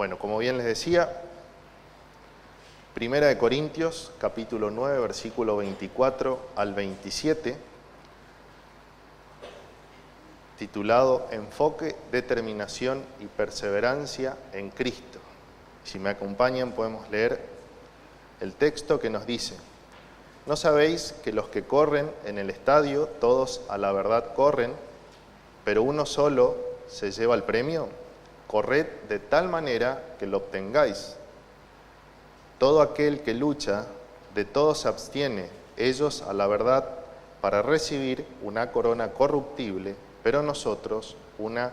Bueno, como bien les decía, Primera de Corintios, capítulo 9, versículo 24 al 27, titulado Enfoque, determinación y perseverancia en Cristo. Si me acompañan podemos leer el texto que nos dice: ¿No sabéis que los que corren en el estadio, todos a la verdad corren, pero uno solo se lleva el premio? Corred de tal manera que lo obtengáis. Todo aquel que lucha, de todo se abstiene, ellos a la verdad, para recibir una corona corruptible, pero nosotros una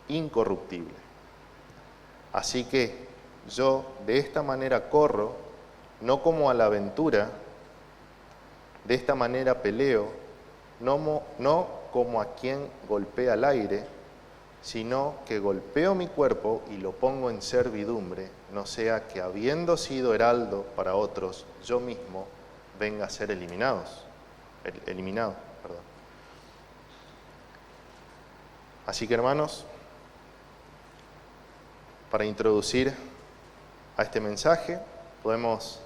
incorruptible. Así que yo de esta manera corro, no como a la aventura, de esta manera peleo, no como a quien golpea al aire, sino que golpeo mi cuerpo y lo pongo en servidumbre, no sea que habiendo sido heraldo para otros, yo mismo venga a ser eliminado. Así que, hermanos, para introducir a este mensaje, podemos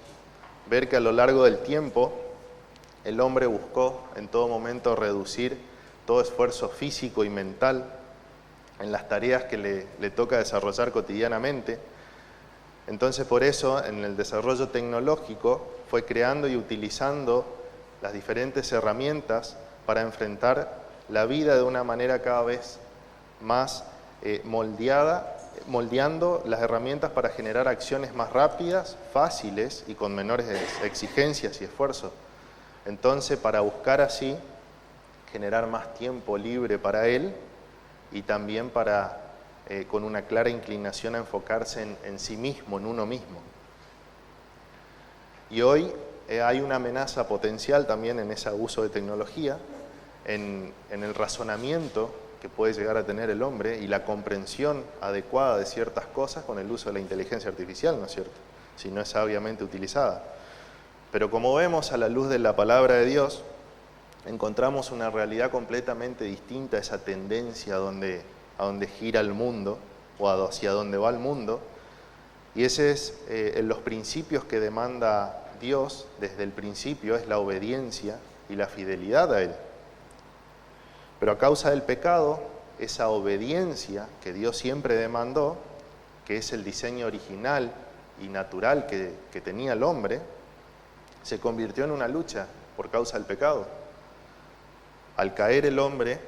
ver que a lo largo del tiempo el hombre buscó en todo momento reducir todo esfuerzo físico y mental en las tareas que le toca desarrollar cotidianamente. Entonces, por eso, en el desarrollo tecnológico fue creando y utilizando las diferentes herramientas para enfrentar la vida de una manera cada vez más moldeando las herramientas para generar acciones más rápidas, fáciles y con menores exigencias y esfuerzos. Entonces, para buscar así generar más tiempo libre para él y también para, con una clara inclinación a enfocarse en sí mismo, en uno mismo. Y hoy hay una amenaza potencial también en ese uso de tecnología, en el razonamiento que puede llegar a tener el hombre y la comprensión adecuada de ciertas cosas con el uso de la inteligencia artificial, ¿no es cierto?, si no es sabiamente utilizada. Pero como vemos a la luz de la palabra de Dios, encontramos una realidad completamente distinta a esa tendencia a donde gira el mundo o hacia donde va el mundo, y ese es los principios que demanda Dios desde el principio, es la obediencia y la fidelidad a Él. Pero a causa del pecado, esa obediencia que Dios siempre demandó, que es el diseño original y natural que tenía el hombre, se convirtió en una lucha por causa del pecado. Al caer el hombre,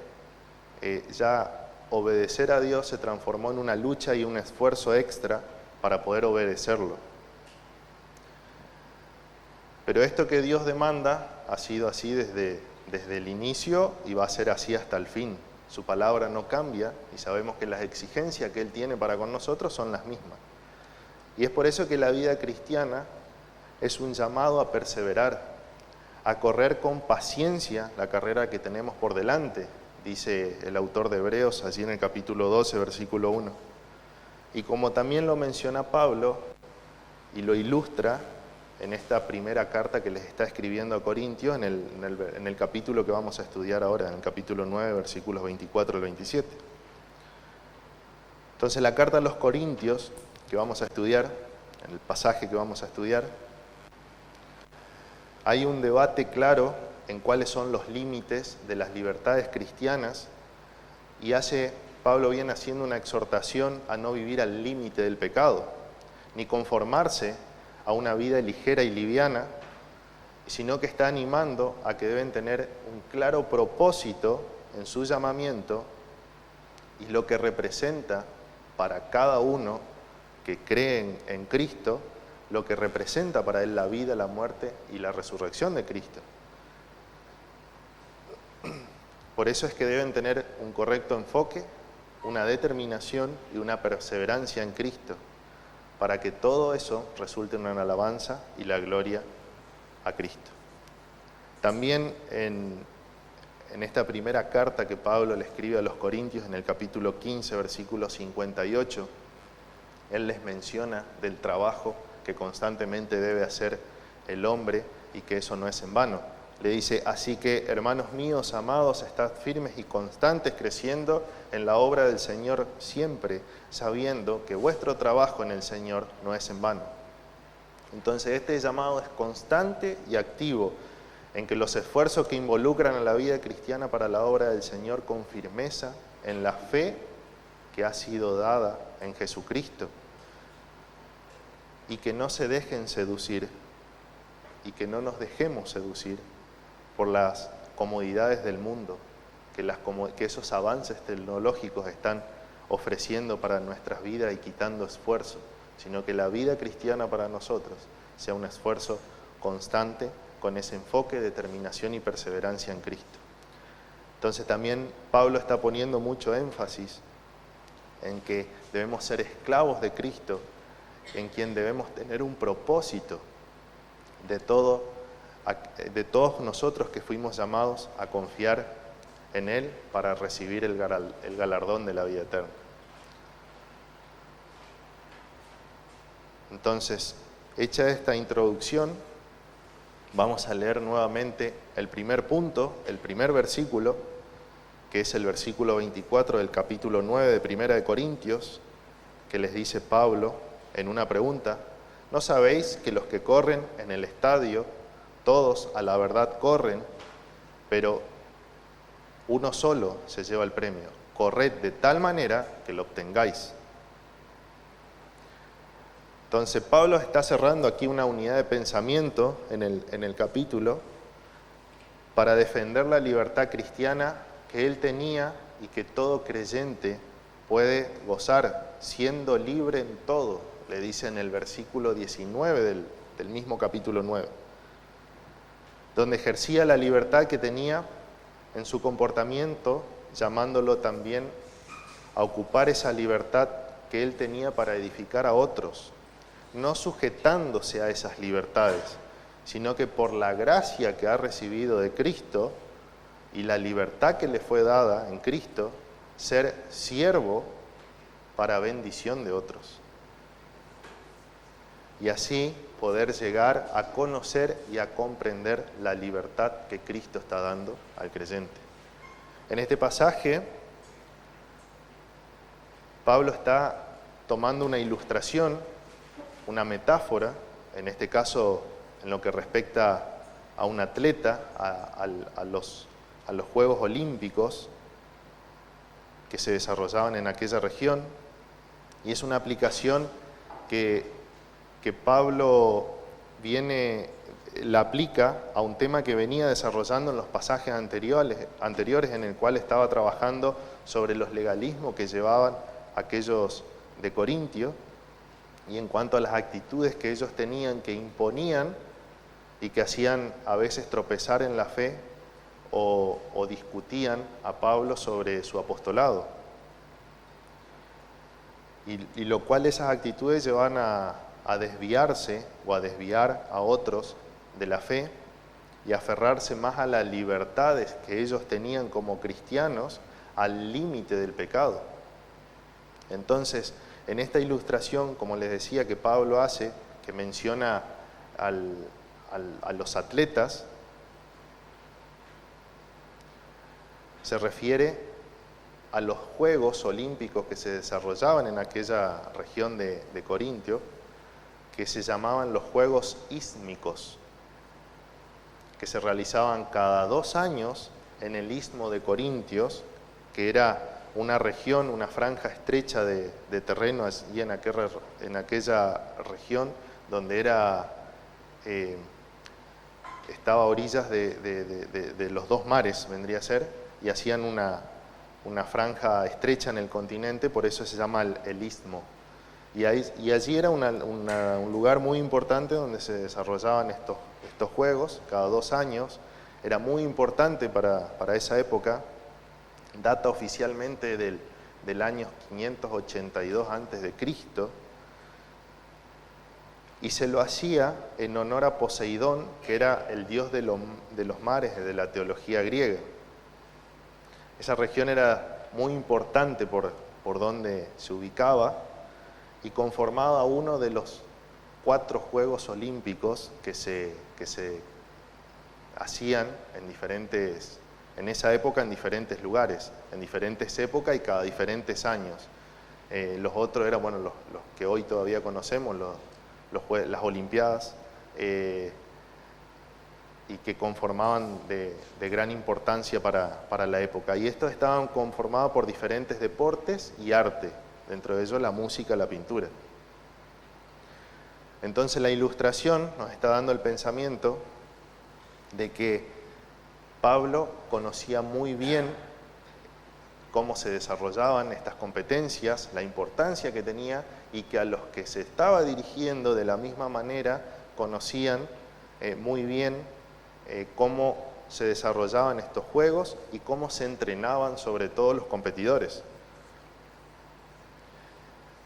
ya obedecer a Dios se transformó en una lucha y un esfuerzo extra para poder obedecerlo. Pero esto que Dios demanda ha sido así desde el inicio y va a ser así hasta el fin. Su palabra no cambia y sabemos que las exigencias que Él tiene para con nosotros son las mismas. Y es por eso que la vida cristiana es un llamado a perseverar, a correr con paciencia la carrera que tenemos por delante, dice el autor de Hebreos allí en el capítulo 12, versículo 1. Y como también lo menciona Pablo y lo ilustra en esta primera carta que les está escribiendo a Corintios, en el capítulo que vamos a estudiar ahora, en el capítulo 9, versículos 24 al 27. Entonces, la carta a los Corintios que vamos a estudiar, en el pasaje que vamos a estudiar, hay un debate claro en cuáles son los límites de las libertades cristianas, y Pablo viene haciendo una exhortación a no vivir al límite del pecado, ni conformarse a una vida ligera y liviana, sino que está animando a que deben tener un claro propósito en su llamamiento y lo que representa para cada uno que cree en Cristo, lo que representa para él la vida, la muerte y la resurrección de Cristo. Por eso es que deben tener un correcto enfoque, una determinación y una perseverancia en Cristo, para que todo eso resulte en una alabanza y la gloria a Cristo. También en esta primera carta que Pablo le escribe a los Corintios, en el capítulo 15, versículo 58, él les menciona del trabajo que constantemente debe hacer el hombre y que eso no es en vano. Le dice, así que, hermanos míos, amados, estad firmes y constantes, creciendo en la obra del Señor siempre, sabiendo que vuestro trabajo en el Señor no es en vano. Entonces, este llamado es constante y activo, en que los esfuerzos que involucran a la vida cristiana para la obra del Señor con firmeza, en la fe que ha sido dada en Jesucristo, y que no se dejen seducir, y que no nos dejemos seducir por las comodidades del mundo, que esos avances tecnológicos están ofreciendo para nuestras vidas y quitando esfuerzo, sino que la vida cristiana para nosotros sea un esfuerzo constante con ese enfoque, determinación y perseverancia en Cristo. Entonces también Pablo está poniendo mucho énfasis en que debemos ser esclavos de Cristo, en quien debemos tener un propósito de todos nosotros que fuimos llamados a confiar en Él para recibir el galardón de la vida eterna. Entonces, hecha esta introducción, vamos a leer nuevamente el primer punto, el primer versículo, que es el versículo 24 del capítulo 9 de Primera de Corintios, que les dice Pablo en una pregunta: ¿no sabéis que los que corren en el estadio, todos a la verdad corren, pero uno solo se lleva el premio? Corred de tal manera que lo obtengáis. Entonces Pablo está cerrando aquí una unidad de pensamiento en el capítulo para defender la libertad cristiana que él tenía y que todo creyente puede gozar, siendo libre en todo, le dice en el versículo 19 del mismo capítulo 9, donde ejercía la libertad que tenía en su comportamiento, llamándolo también a ocupar esa libertad que él tenía para edificar a otros, no sujetándose a esas libertades, sino que por la gracia que ha recibido de Cristo y la libertad que le fue dada en Cristo, ser siervo para bendición de otros. Y así poder llegar a conocer y a comprender la libertad que Cristo está dando al creyente. En este pasaje, Pablo está tomando una ilustración, una metáfora, en este caso en lo que respecta a un atleta, a los Juegos Olímpicos que se desarrollaban en aquella región, y es una aplicación que Pablo la aplica a un tema que venía desarrollando en los pasajes anteriores en el cual estaba trabajando sobre los legalismos que llevaban aquellos de Corintio, y en cuanto a las actitudes que ellos tenían, que imponían y que hacían a veces tropezar en la fe o discutían a Pablo sobre su apostolado. Y lo cual esas actitudes llevan a desviarse o a desviar a otros de la fe y aferrarse más a las libertades que ellos tenían como cristianos al límite del pecado. Entonces, en esta ilustración, como les decía, que Pablo hace, que menciona a los atletas, se refiere a los Juegos Olímpicos que se desarrollaban en aquella región de Corintio, que se llamaban los Juegos Ístmicos, que se realizaban cada 2 años en el Istmo de Corintios, que era una región, una franja estrecha de terreno allí en aquella región, donde estaba a orillas de los 2 mares, vendría a ser, y hacían una franja estrecha en el continente, por eso se llama el Istmo. Y allí era un lugar muy importante donde se desarrollaban estos juegos cada 2 años. Era muy importante para esa época. Data oficialmente del año 582 a.C. Y se lo hacía en honor a Poseidón, que era el dios de los mares de la teología griega. Esa región era muy importante por donde se ubicaba y conformaba uno de los 4 Juegos Olímpicos que se hacían en esa época en diferentes lugares, en diferentes épocas y cada diferentes años. Los otros eran, bueno, los que hoy todavía conocemos, las Olimpiadas, y que conformaban de gran importancia para la época. Y estos estaban conformados por diferentes deportes y arte, dentro de ellos la música, la pintura. Entonces la ilustración nos está dando el pensamiento de que Pablo conocía muy bien cómo se desarrollaban estas competencias, la importancia que tenía, y que a los que se estaba dirigiendo de la misma manera conocían muy bien cómo se desarrollaban estos juegos y cómo se entrenaban sobre todo los competidores.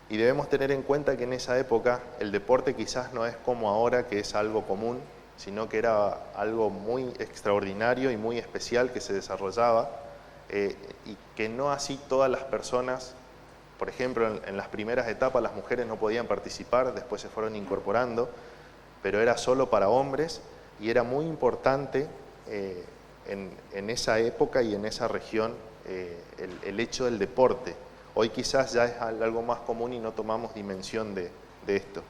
Y debemos tener en cuenta que en esa época el deporte quizás no es como ahora, que es algo común, sino que era algo muy extraordinario y muy especial que se desarrollaba, y que no así todas las personas. Por ejemplo, en las primeras etapas las mujeres no podían participar, después se fueron incorporando, pero era solo para hombres, y era muy importante en esa época y en esa región el hecho del deporte. Hoy quizás ya es algo más común y no tomamos dimensión de esto.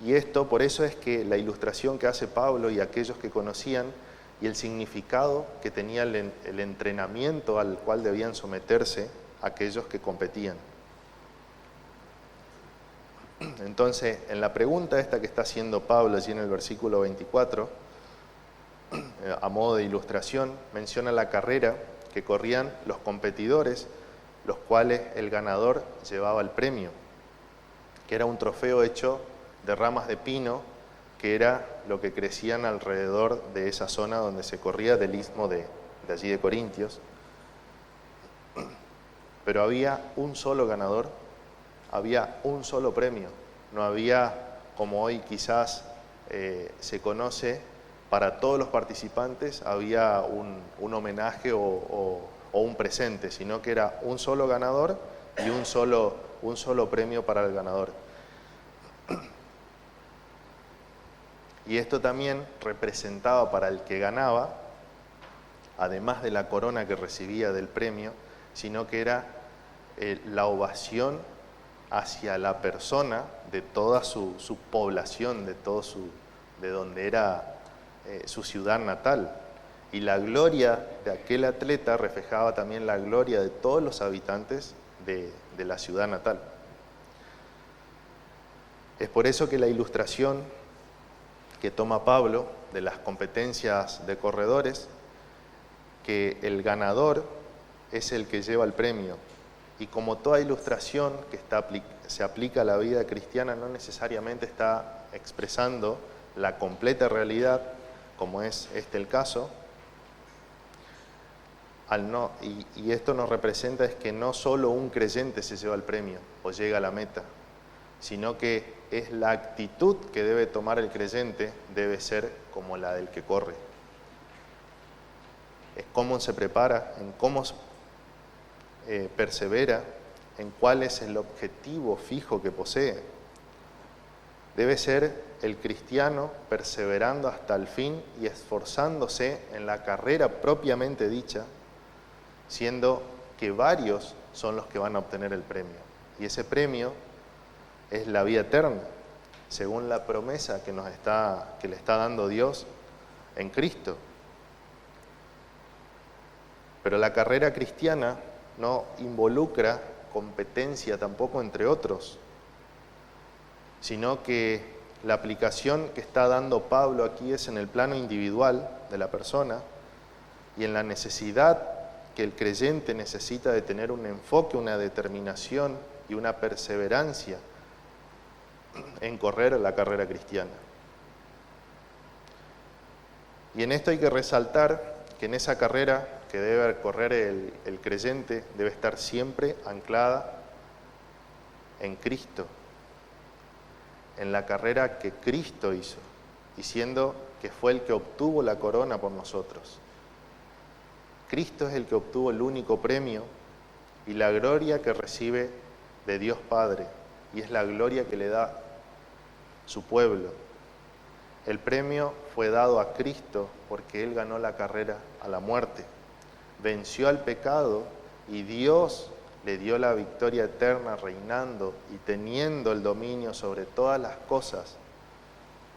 Y esto, por eso es que la ilustración que hace Pablo y aquellos que conocían, y el significado que tenía el entrenamiento al cual debían someterse aquellos que competían. Entonces, en la pregunta esta que está haciendo Pablo allí en el versículo 24, a modo de ilustración, menciona la carrera que corrían los competidores, los cuales el ganador llevaba el premio, que era un trofeo hecho de ramas de pino, que era lo que crecían alrededor de esa zona donde se corría, del istmo de allí de Corintios. Pero había un solo ganador, había un solo premio, no había, como hoy quizás se conoce, para todos los participantes había un homenaje o un presente, sino que era un solo ganador y un solo premio para el ganador. Y esto también representaba para el que ganaba, además de la corona que recibía del premio, sino que era la ovación hacia la persona de toda su población, de donde era su ciudad natal. Y la gloria de aquel atleta reflejaba también la gloria de todos los habitantes de la ciudad natal. Es por eso que la ilustración que toma Pablo de las competencias de corredores, que el ganador es el que lleva el premio. Y como toda ilustración que se aplica a la vida cristiana, no necesariamente está expresando la completa realidad, como es el caso, y esto nos representa es que no solo un creyente se lleva el premio o llega a la meta, sino que es la actitud que debe tomar el creyente, debe ser como la del que corre. Es cómo se prepara, en cómo persevera, en cuál es el objetivo fijo que posee. Debe ser el cristiano perseverando hasta el fin y esforzándose en la carrera propiamente dicha, siendo que varios son los que van a obtener el premio. Y ese premio es la vida eterna, según la promesa que le está dando Dios en Cristo. Pero la carrera cristiana no involucra competencia tampoco entre otros, sino que la aplicación que está dando Pablo aquí es en el plano individual de la persona y en la necesidad que el creyente necesita de tener un enfoque, una determinación y una perseverancia en correr la carrera cristiana. Y en esto hay que resaltar que en esa carrera que debe correr el creyente debe estar siempre anclada en Cristo, en la carrera que Cristo hizo, diciendo que fue el que obtuvo la corona por nosotros. Cristo es el que obtuvo el único premio y la gloria que recibe de Dios Padre, y es la gloria que le da su pueblo. El premio fue dado a Cristo porque Él ganó la carrera a la muerte, venció al pecado y Dios le dio la victoria eterna reinando y teniendo el dominio sobre todas las cosas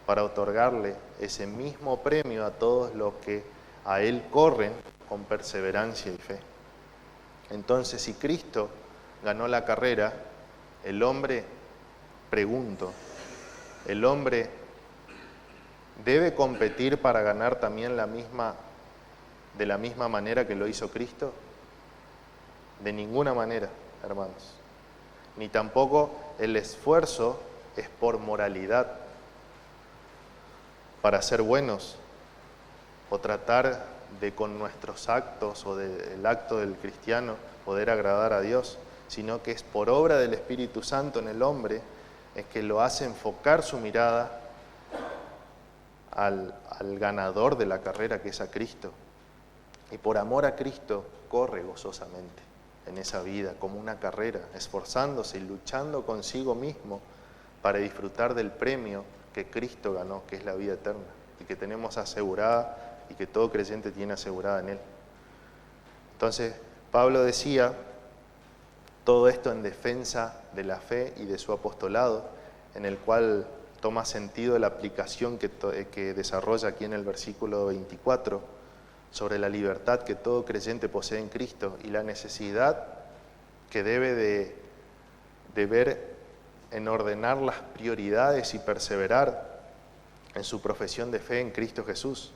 para otorgarle ese mismo premio a todos los que a Él corren con perseverancia y fe. Entonces, si Cristo ganó la carrera, el hombre, pregunto, ¿el hombre debe competir para ganar también de la misma manera que lo hizo Cristo? De ninguna manera, hermanos. Ni tampoco el esfuerzo es por moralidad, para ser buenos, o tratar de con nuestros actos o del acto del cristiano poder agradar a Dios, sino que es por obra del Espíritu Santo en el hombre, es que lo hace enfocar su mirada al ganador de la carrera, que es a Cristo. Y por amor a Cristo corre gozosamente en esa vida como una carrera, esforzándose y luchando consigo mismo para disfrutar del premio que Cristo ganó, que es la vida eterna, y que tenemos asegurada y que todo creyente tiene asegurada en Él. Entonces, Pablo decía todo esto en defensa de la fe y de su apostolado, en el cual toma sentido la aplicación que desarrolla aquí en el versículo 24, sobre la libertad que todo creyente posee en Cristo y la necesidad que debe de ver en ordenar las prioridades y perseverar en su profesión de fe en Cristo Jesús,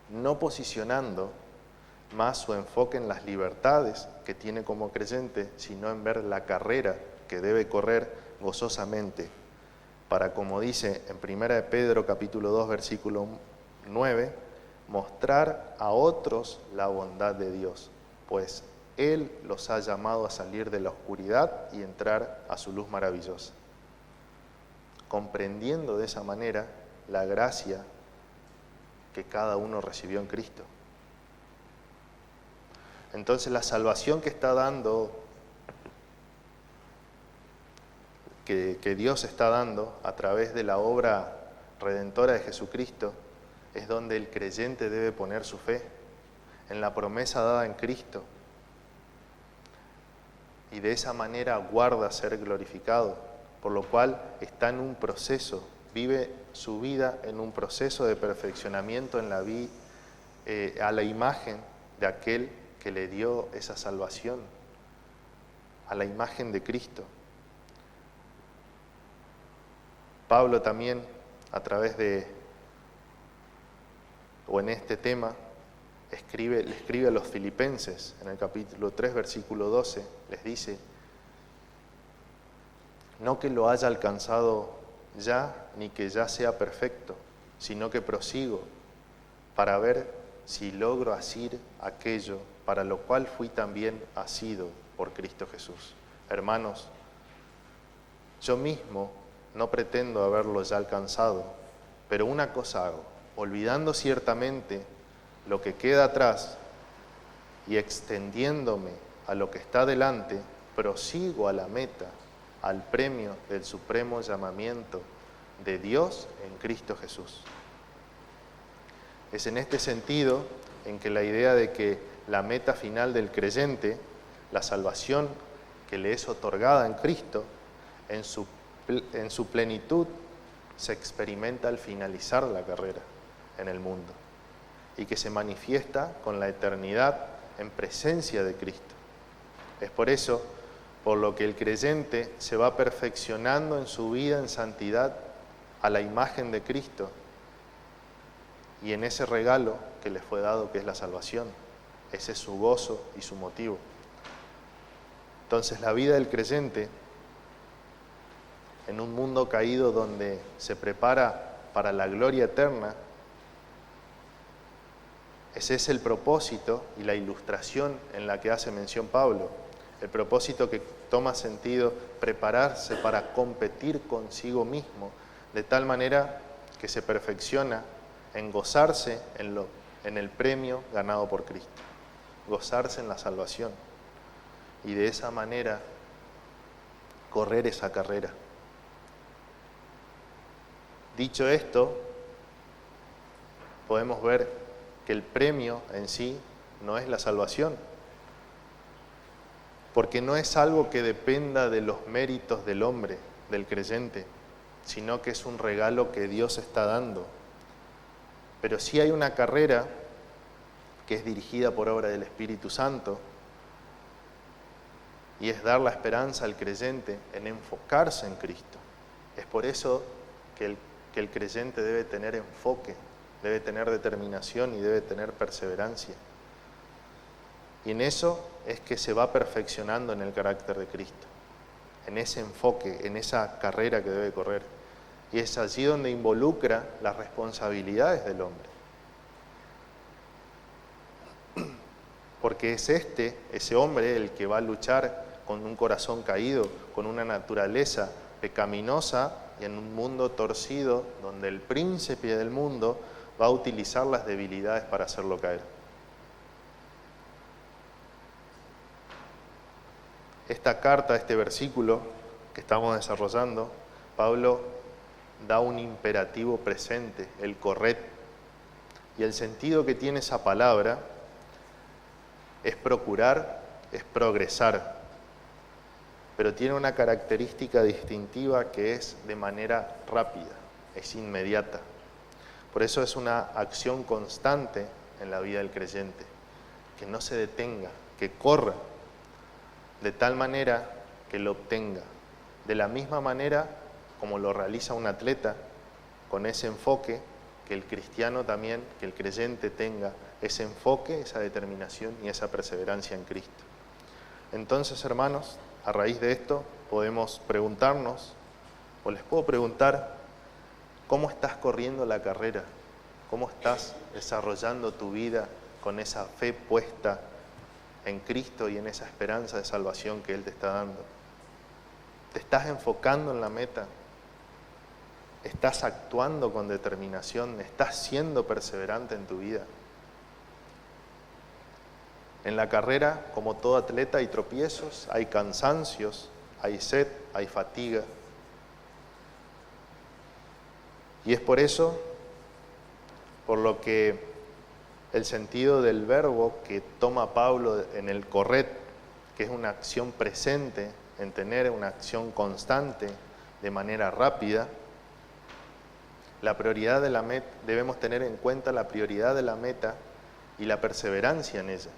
no posicionando más su enfoque en las libertades que tiene como creyente, sino en ver la carrera que debe correr gozosamente, para, como dice en 1 de Pedro capítulo 2 versículo 9, mostrar a otros la bondad de Dios, pues Él los ha llamado a salir de la oscuridad y entrar a su luz maravillosa, comprendiendo de esa manera la gracia que cada uno recibió en Cristo. Entonces la salvación que está dando, que Dios está dando a través de la obra redentora de Jesucristo, es donde el creyente debe poner su fe, en la promesa dada en Cristo, y de esa manera guarda ser glorificado, por lo cual está en un proceso, vive su vida en un proceso de perfeccionamiento en la vida, a la imagen de aquel que le dio esa salvación, a la imagen de Cristo. Pablo también, a través en este tema, le escribe a los filipenses, en el capítulo 3, versículo 12, les dice: no que lo haya alcanzado ya, ni que ya sea perfecto, sino que prosigo para ver si logro asir aquello para lo cual fui también asido por Cristo Jesús. Hermanos, yo mismo no pretendo haberlo ya alcanzado, pero una cosa hago, olvidando ciertamente lo que queda atrás y extendiéndome a lo que está delante, prosigo a la meta, al premio del supremo llamamiento de Dios en Cristo Jesús. Es en este sentido en que la idea de que la meta final del creyente, la salvación que le es otorgada en Cristo, en su plenitud se experimenta al finalizar la carrera en el mundo, y que se manifiesta con la eternidad en presencia de Cristo. Es por eso por lo que el creyente se va perfeccionando en su vida en santidad a la imagen de Cristo y en ese regalo que le fue dado, que es la salvación. Ese es su gozo y su motivo. Entonces la vida del creyente en un mundo caído donde se prepara para la gloria eterna, ese es el propósito y la ilustración en la que hace mención Pablo. El propósito que toma sentido, prepararse para competir consigo mismo, de tal manera que se perfecciona en gozarse en el premio ganado por Cristo, gozarse en la salvación, y de esa manera correr esa carrera. Dicho esto, podemos ver que el premio en sí no es la salvación, porque no es algo que dependa de los méritos del hombre, del creyente, sino que es un regalo que Dios está dando. Pero sí hay una carrera que es dirigida por obra del Espíritu Santo, y es dar la esperanza al creyente en enfocarse en Cristo. Es por eso que el creyente debe tener enfoque, debe tener determinación y debe tener perseverancia. Y en eso es que se va perfeccionando en el carácter de Cristo, en ese enfoque, en esa carrera que debe correr. Y es allí donde involucra las responsabilidades del hombre. Porque es ese hombre, el que va a luchar con un corazón caído, con una naturaleza pecaminosa y en un mundo torcido, donde el príncipe del mundo va a utilizar las debilidades para hacerlo caer. Esta carta, este versículo que estamos desarrollando, Pablo da un imperativo presente, el corred. Y el sentido que tiene esa palabra es procurar, es progresar. Pero tiene una característica distintiva que es de manera rápida, es inmediata. Por eso es una acción constante en la vida del creyente, que no se detenga, que corra, de tal manera que lo obtenga. De la misma manera como lo realiza un atleta, con ese enfoque, que el cristiano también, que el creyente tenga ese enfoque, esa determinación y esa perseverancia en Cristo. Entonces, hermanos, a raíz de esto podemos preguntarnos, o les puedo preguntar, ¿cómo estás corriendo la carrera? ¿Cómo estás desarrollando tu vida con esa fe puesta en Cristo y en esa esperanza de salvación que Él te está dando? ¿Te estás enfocando en la meta? ¿Estás actuando con determinación? ¿Estás siendo perseverante en tu vida? En la carrera, como todo atleta, hay tropiezos, hay cansancios, hay sed, hay fatiga. Y es por eso, por lo que el sentido del verbo que toma Pablo en el correr, que es una acción presente, en tener una acción constante, de manera rápida, la prioridad de la meta, debemos tener en cuenta la prioridad de la meta y la perseverancia en ella.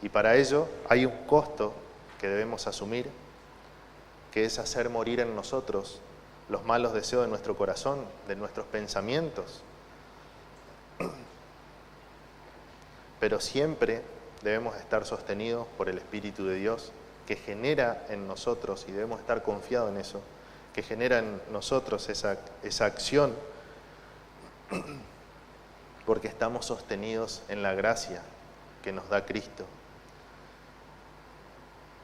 Y para ello hay un costo que debemos asumir, que es hacer morir en nosotros los malos deseos de nuestro corazón, de nuestros pensamientos. Pero siempre debemos estar sostenidos por el Espíritu de Dios, que genera en nosotros, y debemos estar confiados en eso, que genera en nosotros esa acción, porque estamos sostenidos en la gracia que nos da Cristo.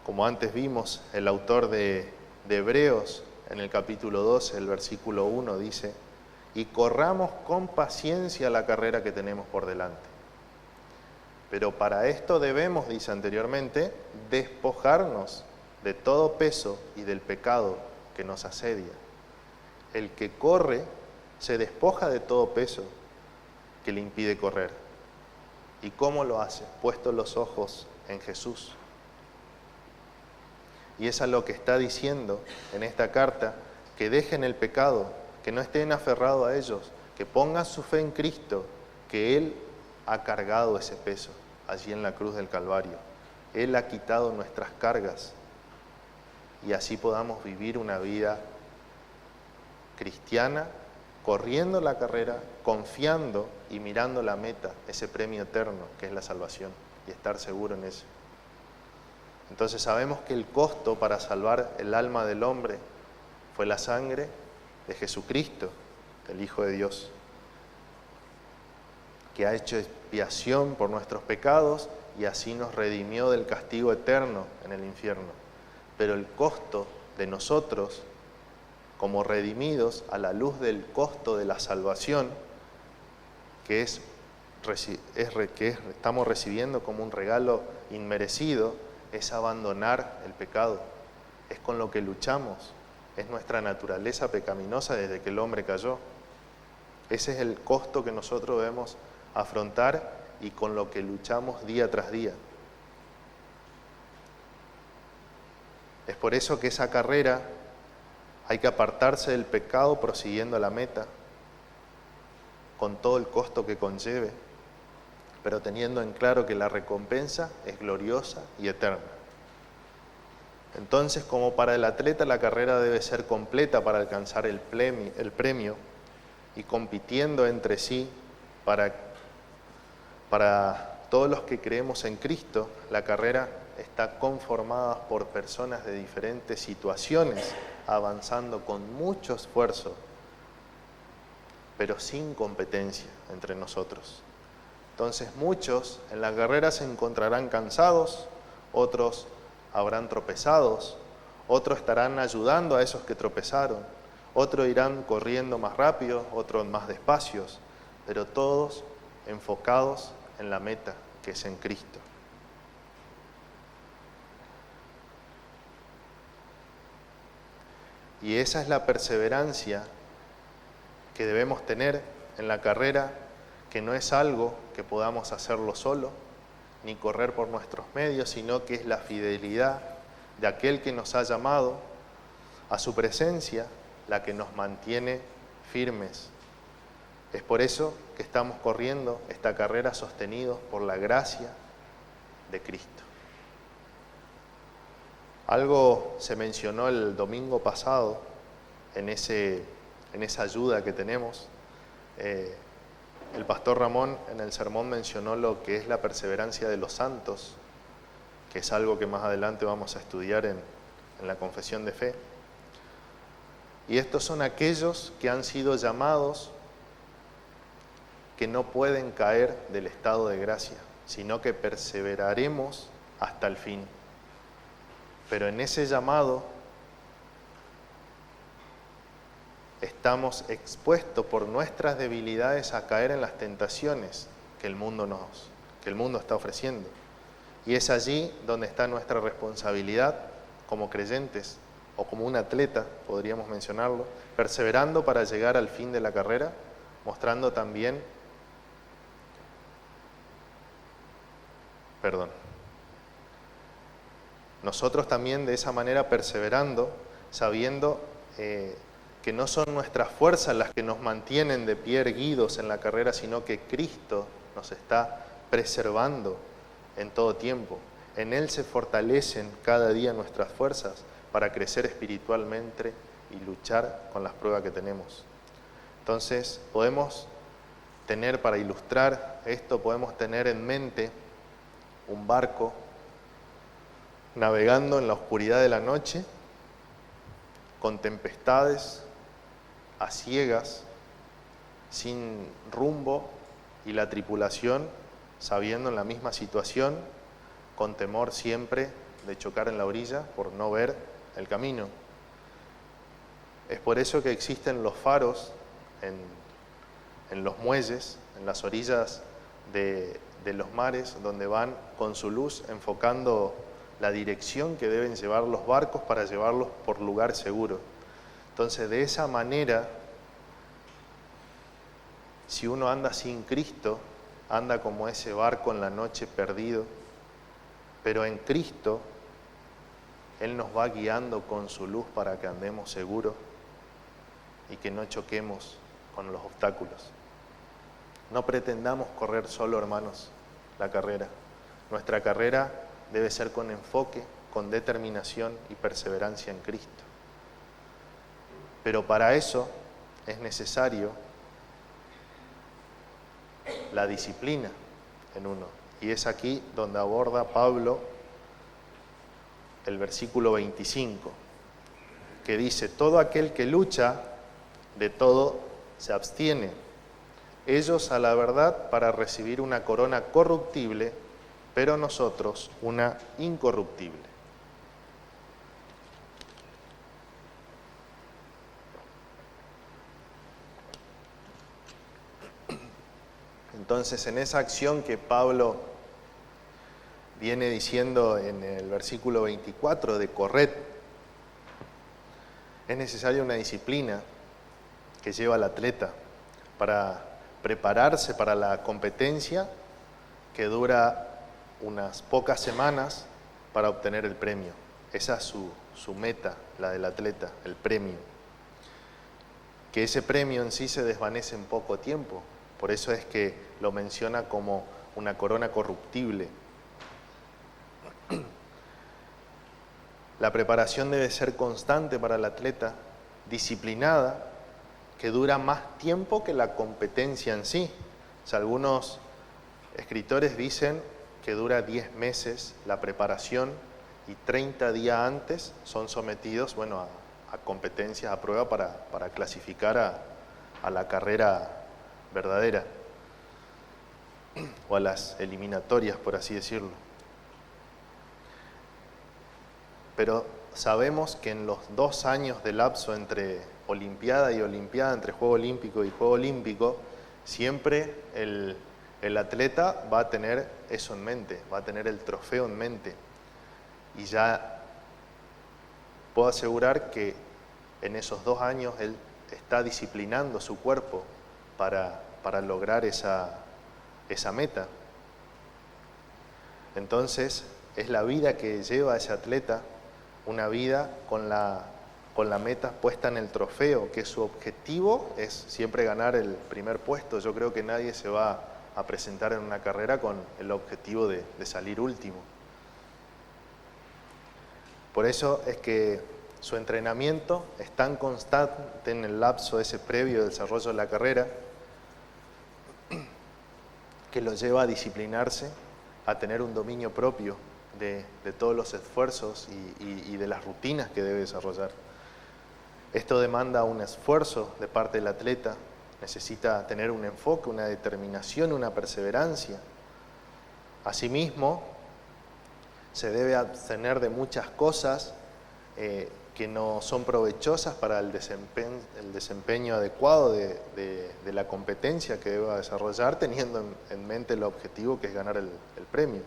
Como antes vimos, el autor de Hebreos, en el capítulo 12, el versículo 1, dice: y corramos con paciencia la carrera que tenemos por delante. Pero para esto debemos, dice anteriormente, despojarnos de todo peso y del pecado que nos asedia. El que corre se despoja de todo peso que le impide correr. ¿Y cómo lo hace? Puesto los ojos en Jesús. Y es a lo que está diciendo en esta carta, que dejen el pecado, que no estén aferrados a ellos, que pongan su fe en Cristo, que Él ha cargado ese peso allí en la cruz del Calvario. Él ha quitado nuestras cargas y así podamos vivir una vida cristiana, corriendo la carrera, confiando y mirando la meta, ese premio eterno que es la salvación, y estar seguro en eso. Entonces sabemos que el costo para salvar el alma del hombre fue la sangre de Jesucristo, el Hijo de Dios, que ha hecho expiación por nuestros pecados y así nos redimió del castigo eterno en el infierno. Pero el costo de nosotros, como redimidos a la luz del costo de la salvación, que estamos recibiendo como un regalo inmerecido, es abandonar el pecado, es con lo que luchamos, es nuestra naturaleza pecaminosa desde que el hombre cayó. Ese es el costo que nosotros debemos afrontar y con lo que luchamos día tras día. Es por eso que esa carrera hay que apartarse del pecado prosiguiendo la meta, con todo el costo que conlleve, pero teniendo en claro que la recompensa es gloriosa y eterna. Entonces, como para el atleta la carrera debe ser completa para alcanzar el premio y compitiendo entre sí para todos los que creemos en Cristo, la carrera está conformada por personas de diferentes situaciones, avanzando con mucho esfuerzo, pero sin competencia entre nosotros. Entonces muchos en la carrera se encontrarán cansados, otros habrán tropezados, otros estarán ayudando a esos que tropezaron, otros irán corriendo más rápido, otros más despacios, pero todos enfocados en la meta, que es en Cristo. Y esa es la perseverancia que debemos tener en la carrera, que no es algo que podamos hacerlo solo, ni correr por nuestros medios, sino que es la fidelidad de aquel que nos ha llamado a su presencia, la que nos mantiene firmes. Es por eso que estamos corriendo esta carrera sostenidos por la gracia de Cristo. Algo se mencionó el domingo pasado en esa ayuda que tenemos. El pastor Ramón en el sermón mencionó lo que es la perseverancia de los santos, que es algo que más adelante vamos a estudiar en la confesión de fe. Y estos son aquellos que han sido llamados, que no pueden caer del estado de gracia, sino que perseveraremos hasta el fin. Pero en ese llamado estamos expuestos por nuestras debilidades a caer en las tentaciones que el mundo está ofreciendo. Y es allí donde está nuestra responsabilidad como creyentes o como un atleta, podríamos mencionarlo, perseverando para llegar al fin de la carrera, mostrando también, nosotros también de esa manera perseverando, sabiendo que no son nuestras fuerzas las que nos mantienen de pie erguidos en la carrera, sino que Cristo nos está preservando en todo tiempo. En Él se fortalecen cada día nuestras fuerzas para crecer espiritualmente y luchar con las pruebas que tenemos. Entonces, podemos tener, para ilustrar esto, podemos tener en mente un barco navegando en la oscuridad de la noche, con tempestades, a ciegas, sin rumbo, y la tripulación sabiendo en la misma situación, con temor siempre de chocar en la orilla por no ver el camino. Es por eso que existen los faros en los muelles, en las orillas de los mares, donde van con su luz enfocando la dirección que deben llevar los barcos para llevarlos por lugar seguro. Entonces, de esa manera, si uno anda sin Cristo, anda como ese barco en la noche perdido, pero en Cristo, Él nos va guiando con su luz para que andemos seguros y que no choquemos con los obstáculos. No pretendamos correr solo, hermanos, la carrera. Nuestra carrera debe ser con enfoque, con determinación y perseverancia en Cristo. Pero para eso es necesario la disciplina en uno. Y es aquí donde aborda Pablo el versículo 25, que dice: todo aquel que lucha, de todo se abstiene. Ellos a la verdad para recibir una corona corruptible, pero nosotros una incorruptible. Entonces, en esa acción que Pablo viene diciendo en el versículo 24 de corred, es necesaria una disciplina que lleva al atleta para prepararse para la competencia que dura unas pocas semanas para obtener el premio. Esa es su meta, la del atleta, el premio. Que ese premio en sí se desvanece en poco tiempo. Por eso es que lo menciona como una corona corruptible. La preparación debe ser constante para el atleta, disciplinada, que dura más tiempo que la competencia en sí. O sea, algunos escritores dicen que dura 10 meses la preparación y 30 días antes son sometidos, a competencias, a prueba para clasificar a la carrera verdadera o a las eliminatorias, por así decirlo. Pero sabemos que en los 2 años de lapso entre Olimpiada y Olimpiada, entre Juego Olímpico y Juego Olímpico, siempre el atleta va a tener eso en mente, va a tener el trofeo en mente. Y ya puedo asegurar que en esos 2 años él está disciplinando su cuerpo para lograr esa meta. Entonces, es la vida que lleva ese atleta, una vida con la meta puesta en el trofeo, que su objetivo es siempre ganar el primer puesto. Yo creo que nadie se va a presentar en una carrera con el objetivo de salir último. Por eso es que su entrenamiento es tan constante en el lapso ese previo desarrollo de la carrera que lo lleva a disciplinarse, a tener un dominio propio de todos los esfuerzos y de las rutinas que debe desarrollar. Esto demanda un esfuerzo de parte del atleta, necesita tener un enfoque, una determinación, una perseverancia. Asimismo, se debe abstener de muchas cosas que no son provechosas para el desempeño adecuado de la competencia que deba desarrollar, teniendo en mente el objetivo que es ganar el premio.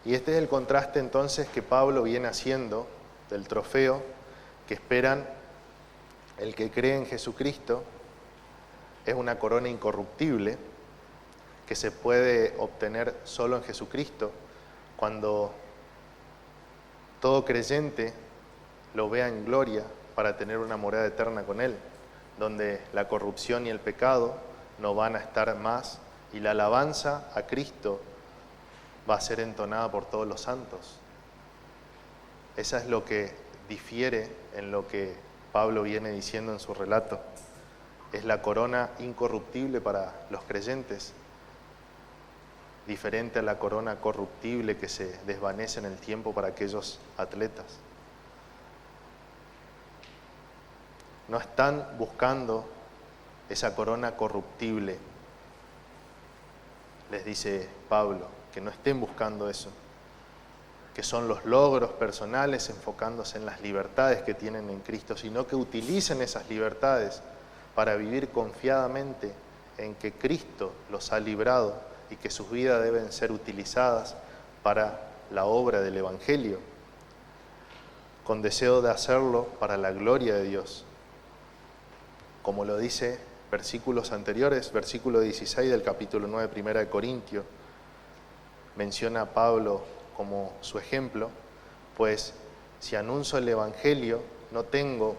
Y este es el contraste entonces que Pablo viene haciendo del trofeo que esperan el que cree en Jesucristo. Es una corona incorruptible que se puede obtener solo en Jesucristo cuando todo creyente lo vea en gloria para tener una morada eterna con Él, donde la corrupción y el pecado no van a estar más y la alabanza a Cristo va a ser entonada por todos los santos. Esa es lo que difiere en lo que Pablo viene diciendo en su relato. Es la corona incorruptible para los creyentes, diferente a la corona corruptible que se desvanece en el tiempo para aquellos atletas. No están buscando esa corona corruptible, les dice Pablo, que no estén buscando eso, que son los logros personales enfocándose en las libertades que tienen en Cristo, sino que utilicen esas libertades para vivir confiadamente en que Cristo los ha librado y que sus vidas deben ser utilizadas para la obra del Evangelio, con deseo de hacerlo para la gloria de Dios. Como lo dice versículos anteriores, versículo 16 del capítulo 9, 1 de Corintios, menciona a Pablo como su ejemplo, pues si anuncio el Evangelio no tengo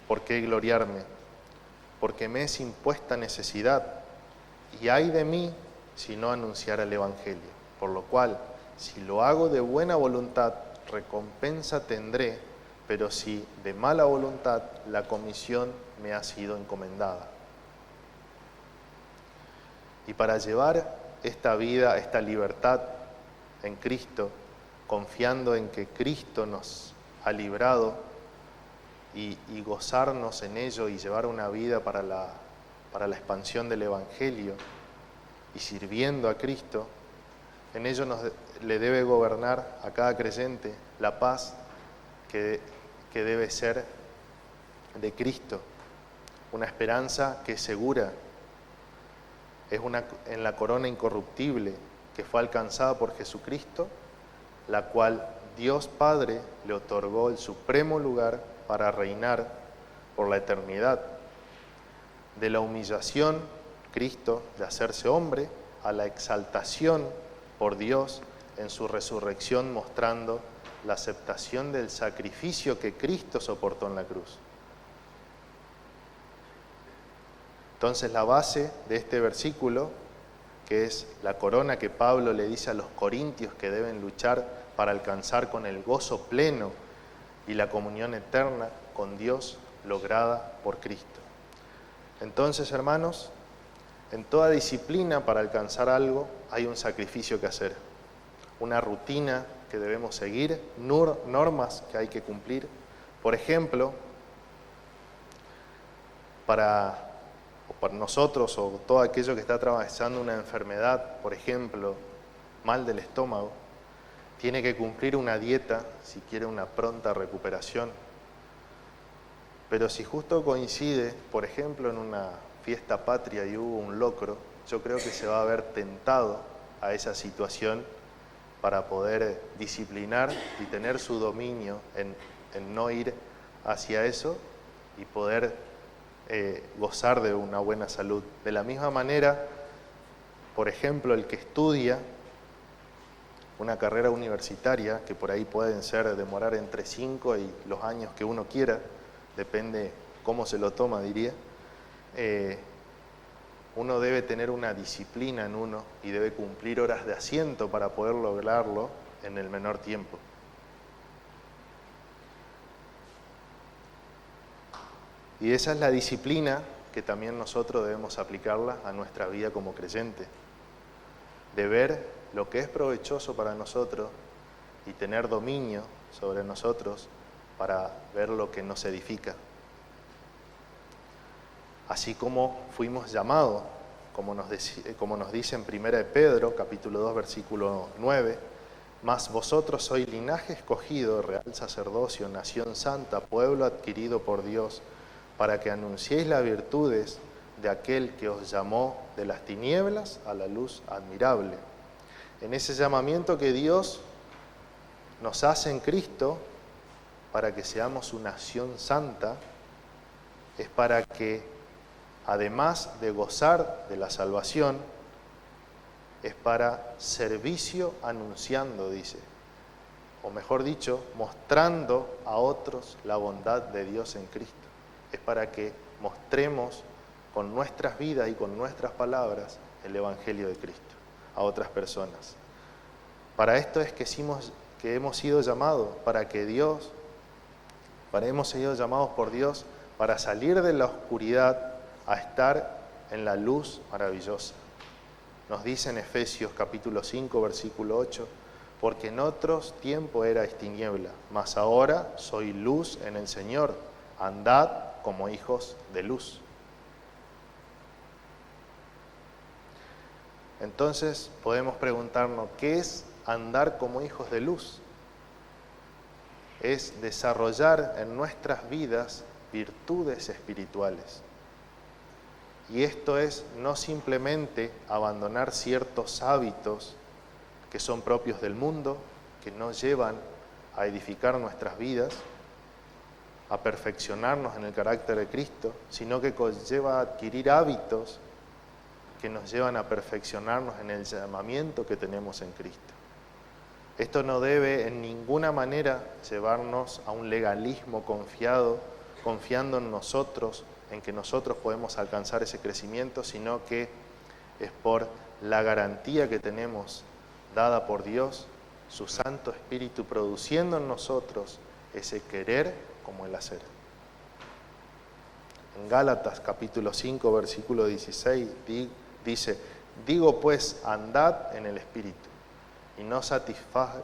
por qué gloriarme, porque me es impuesta necesidad, y ay de mí si no anunciara el Evangelio. Por lo cual, si lo hago de buena voluntad, recompensa tendré, pero si de mala voluntad, la comisión me ha sido encomendada. Y para llevar esta vida, esta libertad en Cristo, confiando en que Cristo nos ha librado y gozarnos en ello y llevar una vida para la expansión del Evangelio y sirviendo a Cristo, en ello le debe gobernar a cada creyente la paz que debe ser de Cristo, una esperanza que es segura, es en la corona incorruptible que fue alcanzada por Jesucristo, la cual Dios Padre le otorgó el supremo lugar para reinar por la eternidad. De la humillación, Cristo, de hacerse hombre, a la exaltación por Dios en su resurrección, mostrando la aceptación del sacrificio que Cristo soportó en la cruz. Entonces la base de este versículo, que es la corona que Pablo le dice a los corintios que deben luchar para alcanzar con el gozo pleno y la comunión eterna con Dios lograda por Cristo. Entonces, hermanos, en toda disciplina para alcanzar algo hay un sacrificio que hacer, una rutina que debemos seguir, normas que hay que cumplir. Por ejemplo, para nosotros o todo aquello que está atravesando una enfermedad, por ejemplo, mal del estómago, tiene que cumplir una dieta si quiere una pronta recuperación. Pero si justo coincide, por ejemplo, en una fiesta patria y hubo un locro, yo creo que se va a ver tentado a esa situación para poder disciplinar y tener su dominio en no ir hacia eso y poder gozar de una buena salud. De la misma manera, por ejemplo, el que estudia una carrera universitaria, que por ahí pueden demorar entre 5 y los años que uno quiera, depende cómo se lo toma, diría, uno debe tener una disciplina en uno y debe cumplir horas de asiento para poder lograrlo en el menor tiempo. Y esa es la disciplina que también nosotros debemos aplicarla a nuestra vida como creyente, de ver lo que es provechoso para nosotros y tener dominio sobre nosotros para ver lo que nos edifica. Así como fuimos llamados, como nos dice en 1 de Pedro, capítulo 2, versículo 9, mas vosotros sois linaje escogido, real sacerdocio, nación santa, pueblo adquirido por Dios, para que anunciéis las virtudes de aquel que os llamó de las tinieblas a la luz admirable. En ese llamamiento que Dios nos hace en Cristo, para que seamos una nación santa, es para que, además de gozar de la salvación, es para servicio anunciando, dice, o mejor dicho, mostrando a otros la bondad de Dios en Cristo. Es para que mostremos con nuestras vidas y con nuestras palabras el Evangelio de Cristo a otras personas. Para esto es que hemos sido llamados, hemos sido llamados por Dios para salir de la oscuridad a estar en la luz maravillosa. Nos dice en Efesios capítulo 5, versículo 8, porque en otros tiempos erais tiniebla, mas ahora soy luz en el Señor, andad como hijos de luz. Entonces podemos preguntarnos, ¿qué es andar como hijos de luz? Es desarrollar en nuestras vidas virtudes espirituales. Y esto es no simplemente abandonar ciertos hábitos que son propios del mundo, que nos llevan a edificar nuestras vidas, a perfeccionarnos en el carácter de Cristo, sino que conlleva a adquirir hábitos que nos llevan a perfeccionarnos en el llamamiento que tenemos en Cristo. Esto no debe en ninguna manera llevarnos a un legalismo confiando en nosotros, en que nosotros podemos alcanzar ese crecimiento, sino que es por la garantía que tenemos dada por Dios, su Santo Espíritu produciendo en nosotros ese querer como el hacer. En Gálatas capítulo 5, versículo 16 dice, digo pues, andad en el Espíritu y no satisfagáis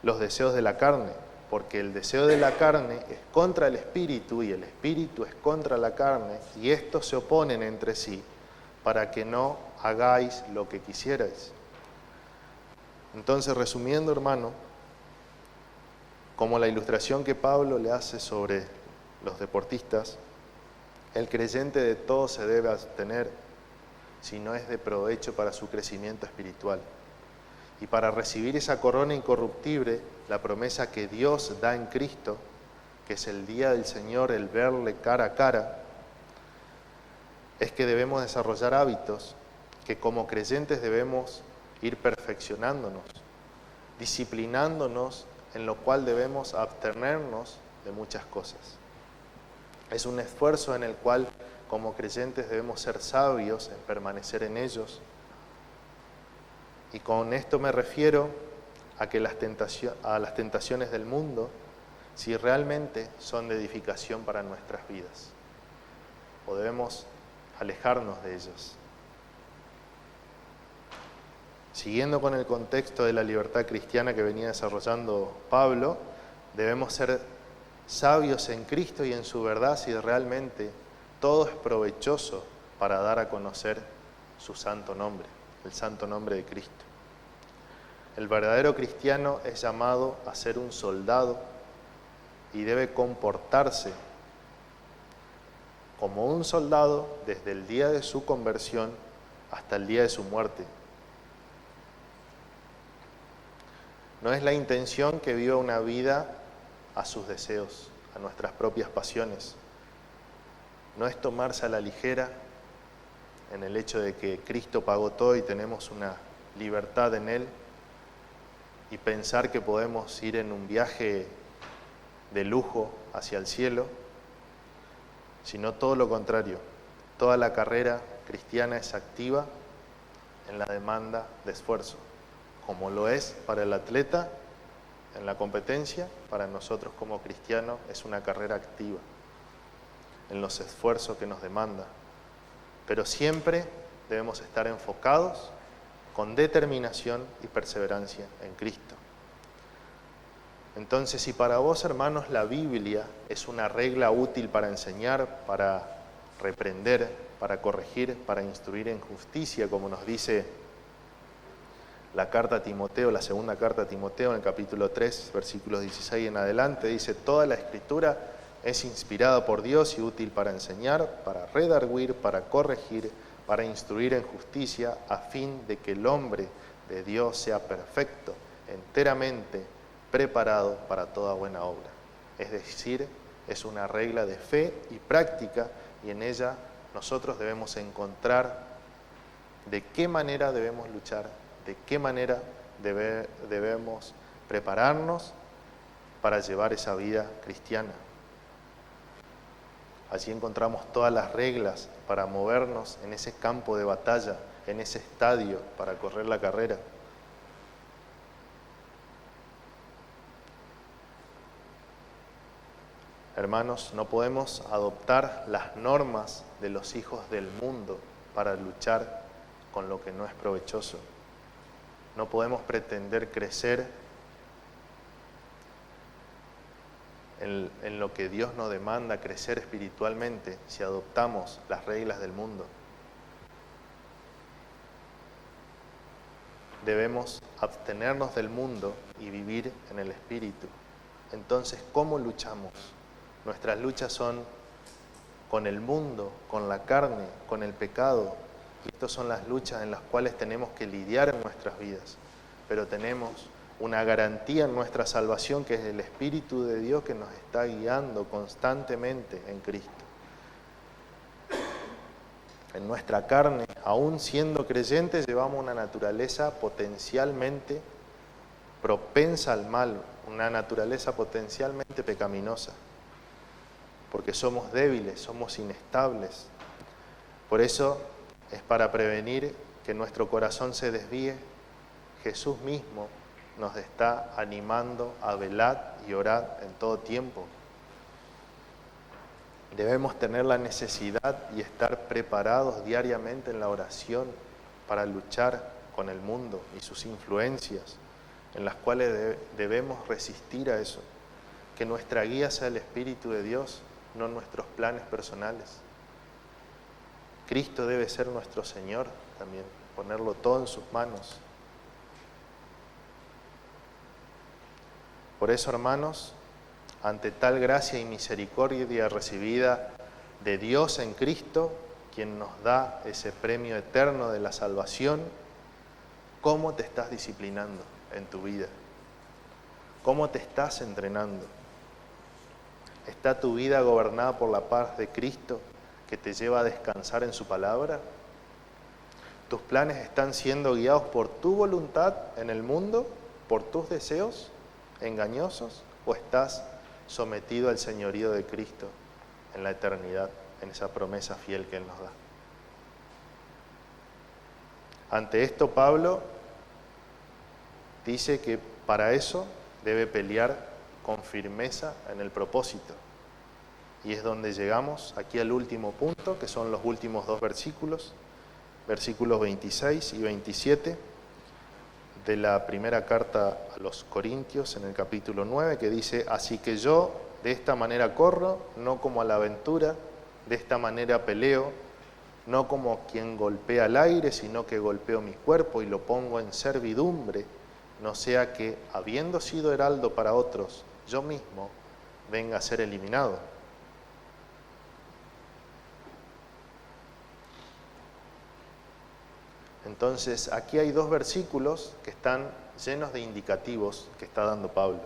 los deseos de la carne, porque el deseo de la carne es contra el Espíritu y el Espíritu es contra la carne, y estos se oponen entre sí, para que no hagáis lo que quisierais. Entonces, resumiendo, hermano, como la ilustración que Pablo le hace sobre los deportistas, el creyente de todo se debe abstener sino es de provecho para su crecimiento espiritual. Y para recibir esa corona incorruptible, la promesa que Dios da en Cristo, que es el día del Señor, el verle cara a cara, es que debemos desarrollar hábitos que como creyentes debemos ir perfeccionándonos, disciplinándonos, en lo cual debemos abstenernos de muchas cosas. Es un esfuerzo en el cual como creyentes debemos ser sabios en permanecer en ellos. Y con esto me refiero a que a las tentaciones del mundo, si realmente son de edificación para nuestras vidas, o debemos alejarnos de ellas. Siguiendo con el contexto de la libertad cristiana que venía desarrollando Pablo, debemos ser sabios en Cristo y en su verdad si realmente todo es provechoso para dar a conocer su santo nombre, el santo nombre de Cristo. El verdadero cristiano es llamado a ser un soldado y debe comportarse como un soldado desde el día de su conversión hasta el día de su muerte. No es la intención que viva una vida a sus deseos, a nuestras propias pasiones. No es tomarse a la ligera en el hecho de que Cristo pagó todo y tenemos una libertad en Él, y pensar que podemos ir en un viaje de lujo hacia el cielo, sino todo lo contrario. Toda la carrera cristiana es activa en la demanda de esfuerzo, como lo es para el atleta en la competencia, para nosotros como cristianos es una carrera activa en los esfuerzos que nos demanda. Pero siempre debemos estar enfocados con determinación y perseverancia en Cristo. Entonces, si para vos, hermanos, la Biblia es una regla útil para enseñar, para reprender, para corregir, para instruir en justicia, como nos dice la carta a Timoteo, la segunda carta a Timoteo, en el capítulo 3, versículos 16 en adelante, dice: toda la Escritura es inspirada por Dios y útil para enseñar, para redarguir, para corregir, para instruir en justicia, a fin de que el hombre de Dios sea perfecto, enteramente preparado para toda buena obra. Es decir, es una regla de fe y práctica, y en ella nosotros debemos encontrar de qué manera debemos luchar, de qué manera debemos prepararnos para llevar esa vida cristiana. Allí encontramos todas las reglas para movernos en ese campo de batalla, en ese estadio para correr la carrera. Hermanos, no podemos adoptar las normas de los hijos del mundo para luchar con lo que no es provechoso. No podemos pretender crecer en lo que Dios nos demanda, crecer espiritualmente, si adoptamos las reglas del mundo. Debemos abstenernos del mundo y vivir en el Espíritu. Entonces, ¿cómo luchamos? Nuestras luchas son con el mundo, con la carne, con el pecado. Estas son las luchas en las cuales tenemos que lidiar en nuestras vidas. Pero tenemos una garantía en nuestra salvación, que es el Espíritu de Dios que nos está guiando constantemente en Cristo. En nuestra carne, aún siendo creyentes, llevamos una naturaleza potencialmente propensa al mal, una naturaleza potencialmente pecaminosa, porque somos débiles, somos inestables. Por eso es para prevenir que nuestro corazón se desvíe. Jesús mismo nos está animando a velar y orar en todo tiempo. Debemos tener la necesidad y estar preparados diariamente en la oración para luchar con el mundo y sus influencias, en las cuales debemos resistir a eso. Que nuestra guía sea el Espíritu de Dios, no nuestros planes personales. Cristo debe ser nuestro Señor también, ponerlo todo en sus manos. Por eso, hermanos, ante tal gracia y misericordia recibida de Dios en Cristo, quien nos da ese premio eterno de la salvación, ¿cómo te estás disciplinando en tu vida? ¿Cómo te estás entrenando? ¿Está tu vida gobernada por la paz de Cristo que te lleva a descansar en su palabra? ¿Tus planes están siendo guiados por tu voluntad en el mundo, por tus deseos engañosos, o estás sometido al señorío de Cristo en la eternidad, en esa promesa fiel que Él nos da? Ante esto, Pablo dice que para eso debe pelear con firmeza en el propósito. Y es donde llegamos aquí al último punto, que son los últimos 2 versículos, versículos 26 y 27 de la primera carta a los Corintios en el capítulo 9, que dice: así que yo de esta manera corro, no como a la aventura, de esta manera peleo, no como quien golpea al aire, sino que golpeo mi cuerpo y lo pongo en servidumbre, no sea que, habiendo sido heraldo para otros, yo mismo venga a ser eliminado. Entonces, aquí hay 2 versículos que están llenos de indicativos que está dando Pablo.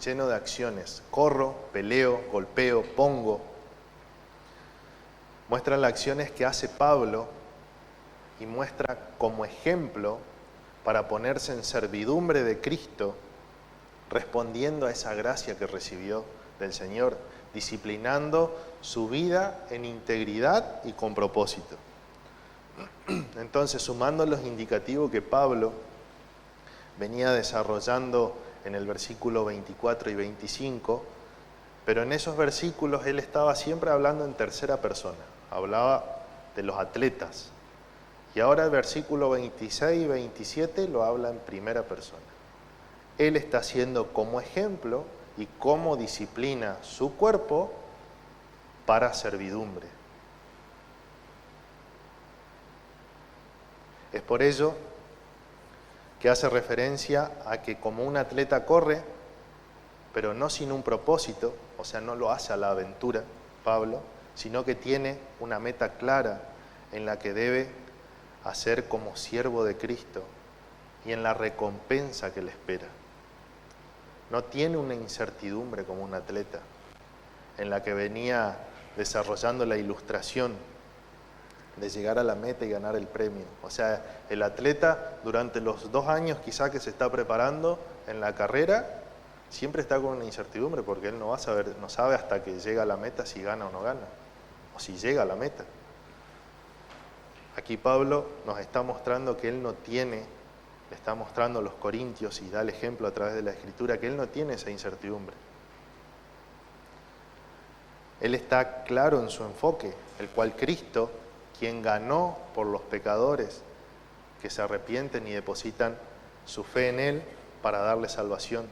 Lleno de acciones. Corro, peleo, golpeo, pongo. Muestra las acciones que hace Pablo y muestra como ejemplo para ponerse en servidumbre de Cristo, respondiendo a esa gracia que recibió del Señor, disciplinando su vida en integridad y con propósito. Entonces, sumando los indicativos que Pablo venía desarrollando en el versículo 24 y 25, pero en esos versículos él estaba siempre hablando en tercera persona, hablaba de los atletas, y ahora el versículo 26 y 27 lo habla en primera persona. Él está haciendo como ejemplo y cómo disciplina su cuerpo para servidumbre. Es por ello que hace referencia a que como un atleta corre, pero no sin un propósito, o sea, no lo hace a la aventura, Pablo, sino que tiene una meta clara en la que debe hacer como siervo de Cristo y en la recompensa que le espera. No tiene una incertidumbre como un atleta, en la que venía desarrollando la ilustración de llegar a la meta y ganar el premio. O sea, el atleta durante los 2 años quizá que se está preparando en la carrera, siempre está con una incertidumbre porque él no sabe hasta que llega a la meta si gana o no gana, o si llega a la meta. Aquí Pablo nos está mostrando que él no tiene, le está mostrando a los corintios y da el ejemplo a través de la Escritura, que él no tiene esa incertidumbre. Él está claro en su enfoque, el cual Cristo, quien ganó por los pecadores que se arrepienten y depositan su fe en Él para darle salvación.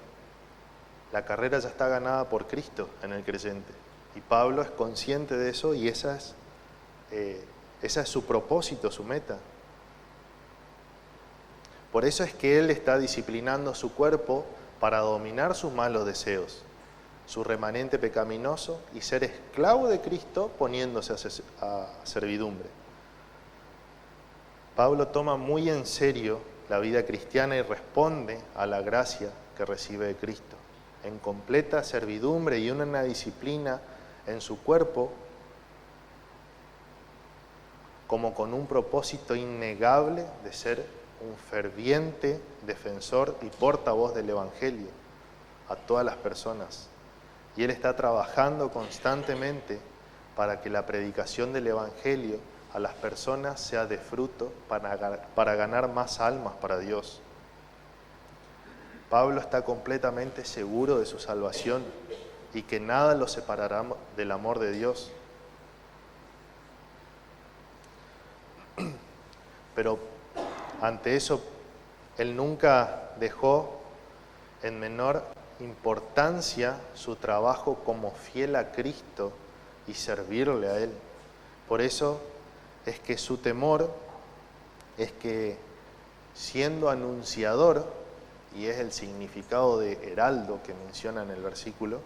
La carrera ya está ganada por Cristo en el creyente. Y Pablo es consciente de eso y esa es su propósito, su meta. Por eso es que Él está disciplinando su cuerpo para dominar sus malos deseos, su remanente pecaminoso, y ser esclavo de Cristo poniéndose a servidumbre. Pablo toma muy en serio la vida cristiana y responde a la gracia que recibe de Cristo, en completa servidumbre y una disciplina en su cuerpo, como con un propósito innegable de ser un ferviente defensor y portavoz del Evangelio a todas las personas. Y él está trabajando constantemente para que la predicación del Evangelio a las personas sea de fruto para ganar más almas para Dios. Pablo está completamente seguro de su salvación y que nada lo separará del amor de Dios. Pero ante eso, él nunca dejó en menor importancia su trabajo como fiel a Cristo y servirle a Él. Por eso es que su temor es que, siendo anunciador y es el significado de heraldo que menciona en el versículo,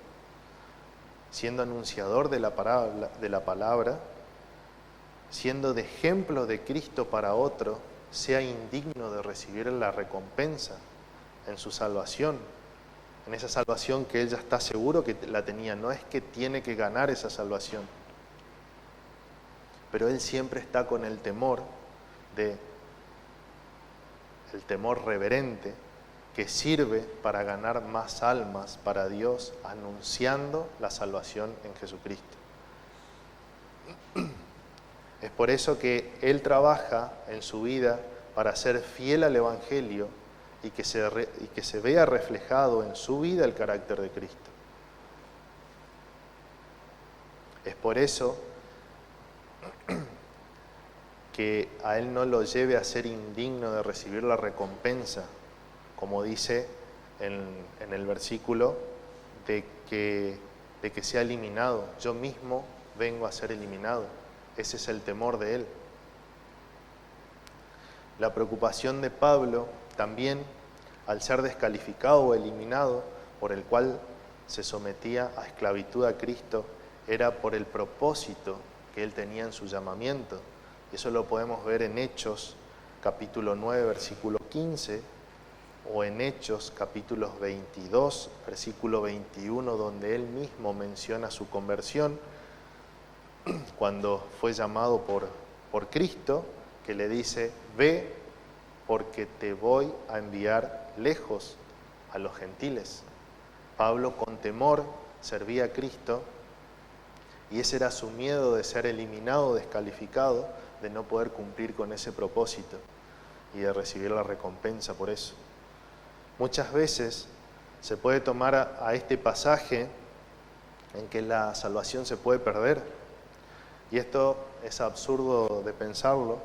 siendo anunciador de la palabra, siendo de ejemplo de Cristo para otro, sea indigno de recibir la recompensa en su salvación, en esa salvación que él ya está seguro que la tenía. No es que tiene que ganar esa salvación, pero él siempre está con el temor reverente que sirve para ganar más almas para Dios, anunciando la salvación en Jesucristo. Es por eso que él trabaja en su vida para ser fiel al Evangelio y que se vea reflejado en su vida el carácter de Cristo. Es por eso que a él no lo lleve a ser indigno de recibir la recompensa, como dice en el versículo, de que sea eliminado. Yo mismo vengo a ser eliminado. Ese es el temor de él. La preocupación de Pablo también, al ser descalificado o eliminado, por el cual se sometía a esclavitud a Cristo, era por el propósito que él tenía en su llamamiento. Eso lo podemos ver en Hechos capítulo 9, versículo 15, o en Hechos capítulos 22, versículo 21, donde él mismo menciona su conversión cuando fue llamado por Cristo, que le dice: ve, porque te voy a enviar lejos a los gentiles. Pablo con temor servía a Cristo, y ese era su miedo de ser eliminado, descalificado, de no poder cumplir con ese propósito y de recibir la recompensa por eso. Muchas veces se puede tomar a este pasaje en que la salvación se puede perder, y esto es absurdo de pensarlo,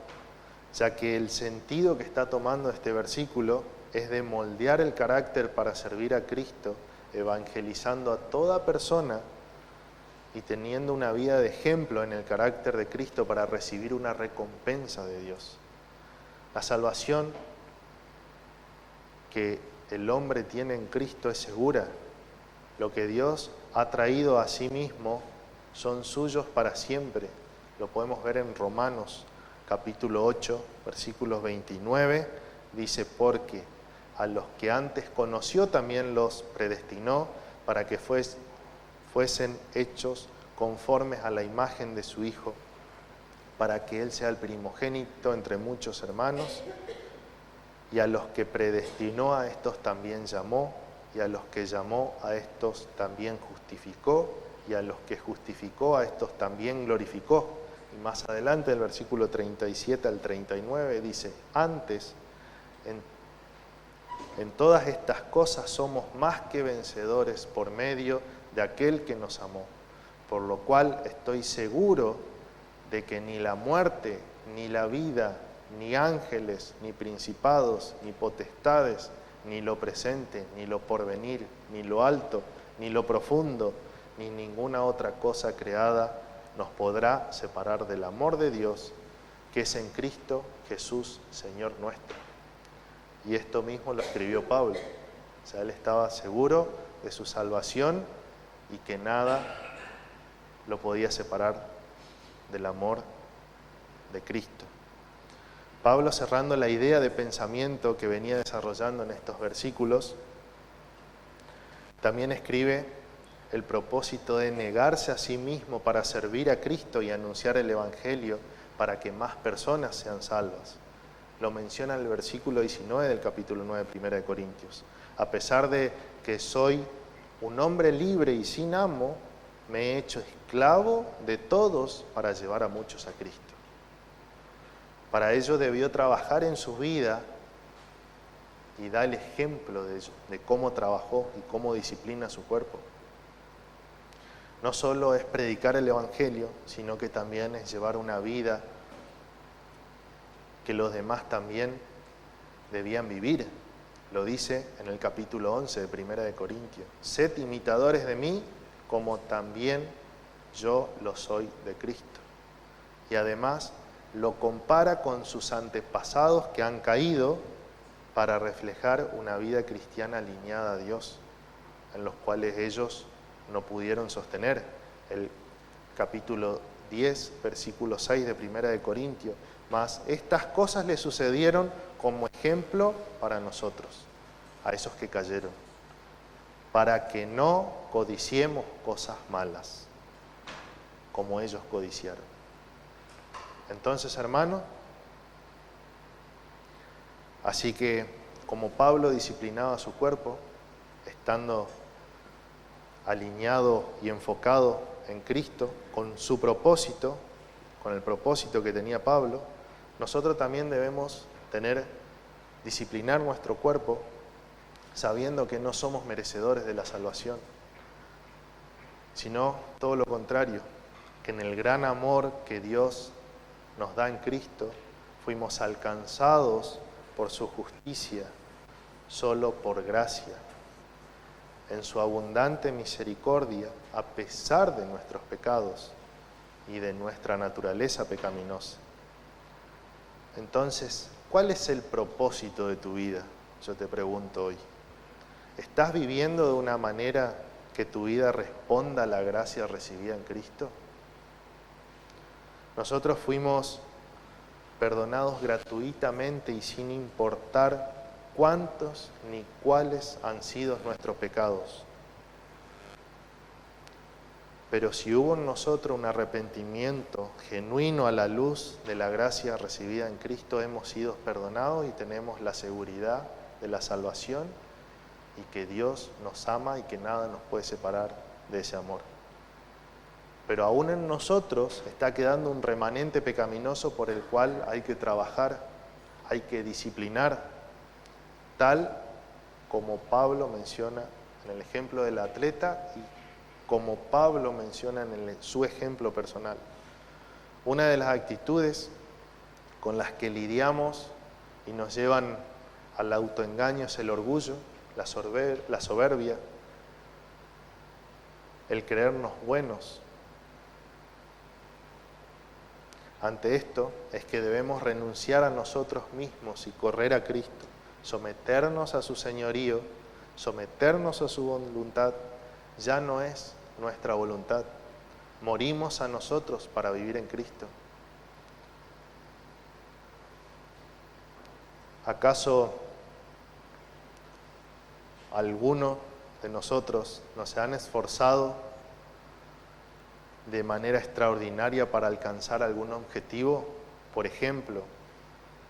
ya que el sentido que está tomando este versículo es de moldear el carácter para servir a Cristo, evangelizando a toda persona y teniendo una vida de ejemplo en el carácter de Cristo para recibir una recompensa de Dios. La salvación que el hombre tiene en Cristo es segura. Lo que Dios ha traído a sí mismo son suyos para siempre. Lo podemos ver en Romanos capítulo 8, versículos 29. Dice: porque a los que antes conoció también los predestinó para que fuesen hechos conformes a la imagen de su Hijo, para que Él sea el primogénito entre muchos hermanos. Y a los que predestinó, a estos también llamó, y a los que llamó, a estos también justificó, y a los que justificó, a estos también glorificó. Y más adelante, el versículo 37 al 39, dice: antes, en todas estas cosas somos más que vencedores por medio de aquel que nos amó, por lo cual estoy seguro de que ni la muerte, ni la vida, ni ángeles, ni principados, ni potestades, ni lo presente, ni lo porvenir, ni lo alto, ni lo profundo, ni ninguna otra cosa creada nos podrá separar del amor de Dios, que es en Cristo Jesús, Señor nuestro. Y esto mismo lo escribió Pablo. O sea, él estaba seguro de su salvación y que nada lo podía separar del amor de Cristo. Pablo, cerrando la idea de pensamiento que venía desarrollando en estos versículos, también escribe el propósito de negarse a sí mismo para servir a Cristo y anunciar el Evangelio para que más personas sean salvas. Lo menciona en el versículo 19 del capítulo 9 de 1 de Corintios. A pesar de que soy un hombre libre y sin amo, me he hecho esclavo de todos para llevar a muchos a Cristo. Para ello debió trabajar en su vida y da el ejemplo de ello, de cómo trabajó y cómo disciplina su cuerpo. No solo es predicar el Evangelio, sino que también es llevar una vida que los demás también debían vivir. Lo dice en el capítulo 11 de 1 de Corintios. Sed imitadores de mí, como también yo lo soy de Cristo. Y además lo compara con sus antepasados que han caído para reflejar una vida cristiana alineada a Dios, en los cuales ellos no pudieron sostener. El capítulo 10, versículo 6 de Primera de Corintios. Mas estas cosas le sucedieron como ejemplo para nosotros, a esos que cayeron, para que no codiciemos cosas malas, como ellos codiciaron. Entonces, hermano, así que como Pablo disciplinaba su cuerpo, estando alineado y enfocado en Cristo, con su propósito, con el propósito que tenía Pablo, nosotros también debemos disciplinar nuestro cuerpo, sabiendo que no somos merecedores de la salvación, sino todo lo contrario, que en el gran amor que Dios nos da en Cristo, fuimos alcanzados por su justicia, solo por gracia, en su abundante misericordia, a pesar de nuestros pecados y de nuestra naturaleza pecaminosa. Entonces, ¿cuál es el propósito de tu vida? Yo te pregunto hoy. ¿Estás viviendo de una manera que tu vida responda a la gracia recibida en Cristo? Nosotros fuimos perdonados gratuitamente y sin importar cuántos ni cuáles han sido nuestros pecados. Pero si hubo en nosotros un arrepentimiento genuino a la luz de la gracia recibida en Cristo, hemos sido perdonados y tenemos la seguridad de la salvación y que Dios nos ama y que nada nos puede separar de ese amor. Pero aún en nosotros está quedando un remanente pecaminoso por el cual hay que trabajar, hay que disciplinar, tal como Pablo menciona en el ejemplo del atleta y como Pablo menciona en su ejemplo personal. Una de las actitudes con las que lidiamos y nos llevan al autoengaño es el orgullo, la soberbia, el creernos buenos. Ante esto es que debemos renunciar a nosotros mismos y correr a Cristo, someternos a su señorío, someternos a su voluntad. Ya no es nuestra voluntad. Morimos a nosotros para vivir en Cristo. ¿Acaso alguno de nosotros no se han esforzado de manera extraordinaria para alcanzar algún objetivo? Por ejemplo,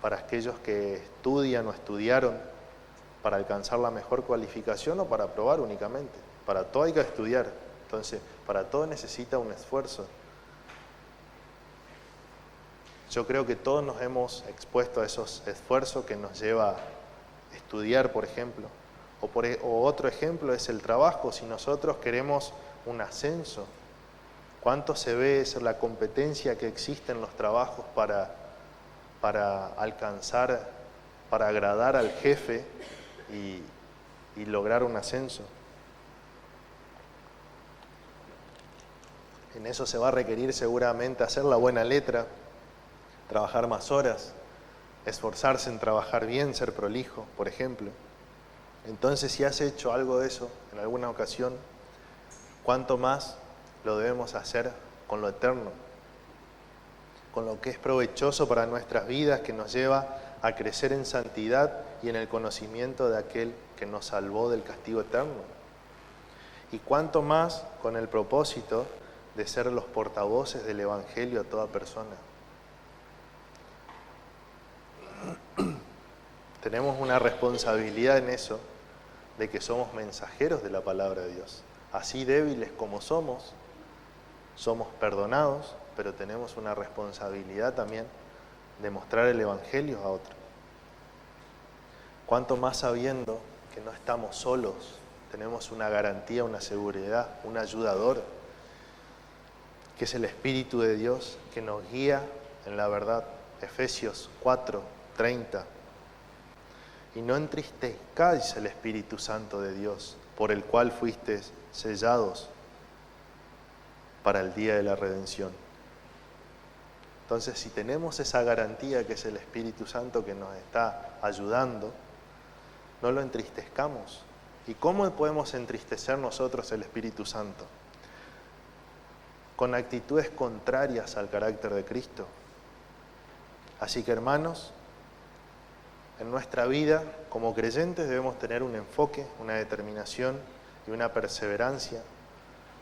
para aquellos que estudian o estudiaron para alcanzar la mejor cualificación o para aprobar únicamente. Para todo hay que estudiar, entonces para todo necesita un esfuerzo. Yo creo que todos nos hemos expuesto a esos esfuerzos que nos lleva a estudiar, por ejemplo. O otro ejemplo es el trabajo. Si nosotros queremos un ascenso, ¿cuánto se ve esa la competencia que existe en los trabajos para alcanzar, para agradar al jefe y lograr un ascenso? En eso se va a requerir seguramente hacer la buena letra, trabajar más horas, esforzarse en trabajar bien, ser prolijo, por ejemplo. Entonces, si has hecho algo de eso en alguna ocasión, ¿cuánto más lo debemos hacer con lo eterno? Con lo que es provechoso para nuestras vidas, que nos lleva a crecer en santidad y en el conocimiento de aquel que nos salvó del castigo eterno. Y cuánto más con el propósito de ser los portavoces del Evangelio a toda persona. Tenemos una responsabilidad en eso, de que somos mensajeros de la palabra de Dios. Así débiles como somos perdonados, pero tenemos una responsabilidad también de mostrar el Evangelio a otros. Cuanto más sabiendo que no estamos solos, tenemos una garantía, una seguridad, un ayudador, que es el Espíritu de Dios, que nos guía en la verdad. Efesios 4:30. Y no entristezcáis el Espíritu Santo de Dios, por el cual fuisteis sellados para el día de la redención. Entonces, si tenemos esa garantía que es el Espíritu Santo que nos está ayudando, no lo entristezcamos. ¿Y cómo podemos entristecer nosotros el Espíritu Santo? Con actitudes contrarias al carácter de Cristo. Así que, hermanos, en nuestra vida como creyentes debemos tener un enfoque, una determinación y una perseverancia,